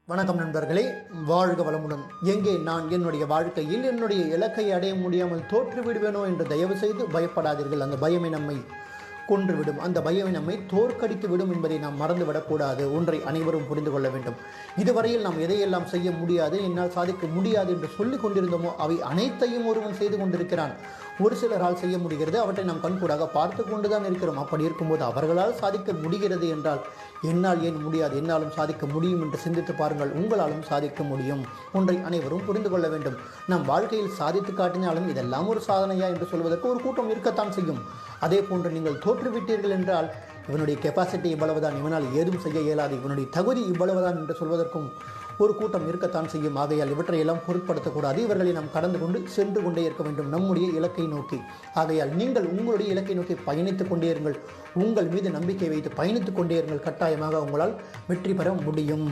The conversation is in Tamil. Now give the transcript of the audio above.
வணக்கம் நண்பர்களே, வாழ்க வளமுடன். எங்கே நான் என்னுடைய வாழ்க்கையில் என்னுடைய இலக்கை அடைய முடியாமல் தோற்று விடுவேனோ என்று தயவு செய்து பயப்படாதீர்கள். அந்த பயமே நம்மை கொன்றுவிடும். அந்த பயமே நம்மை தோற்கடித்து விடும் என்பதை நாம் மறந்துவிடக்கூடாது. ஒன்றை அனைவரும் புரிந்து கொள்ள வேண்டும். இதுவரையில் நாம் எதையெல்லாம் செய்ய முடியாது, என்னால் சாதிக்க முடியாது என்று சொல்லிக் கொண்டிருந்தோமோ அவை அனைத்தையும் ஒருவன் செய்து கொண்டிருக்கிறான். ஒரு சிலரால் செய்ய முடிகிறது, அவற்றை நாம் கண்கூடாக பார்த்து கொண்டுதான் இருக்கிறோம். அப்படி இருக்கும்போது அவர்களால் சாதிக்க முடிகிறது என்றால் என்னால் ஏன் முடியாது, என்னாலும் சாதிக்க முடியும் என்று சிந்தித்து பாருங்கள். உங்களாலும் சாதிக்க முடியும். ஒன்றை அனைவரும் புரிந்து கொள்ள வேண்டும். நம் வாழ்க்கையில் சாதித்து காட்டினாலும் இதெல்லாம் ஒரு சாதனையா என்று சொல்வதற்கு ஒரு கூட்டம் இருக்கத்தான் செய்யும். அதே போன்று நீங்கள் தோற்றுவிட்டீர்கள் என்றால் இவனுடைய கெப்பாசிட்டி இவ்வளவுதான், இவனால் ஏதும் செய்ய இயலாது, இவனுடைய தகுதி இவ்வளவுதான் என்று சொல்வதற்கும் ஒரு கூட்டம் இருக்கத்தான் செய்யும். ஆகையால் இவற்றையெல்லாம் பொருட்படுத்தக்கூடாது. இவர்களை நாம் கடந்து கொண்டு சென்று கொண்டே இருக்க வேண்டும் நம்முடைய இலக்கை நோக்கி. ஆகையால் நீங்கள் உங்களுடைய இலக்கை நோக்கி பயணித்துக் கொண்டே இருங்கள். உங்கள் மீது நம்பிக்கை வைத்து பயணித்துக் கொண்டே இருங்கள். கட்டாயமாக உங்களால் வெற்றி பெற முடியும்.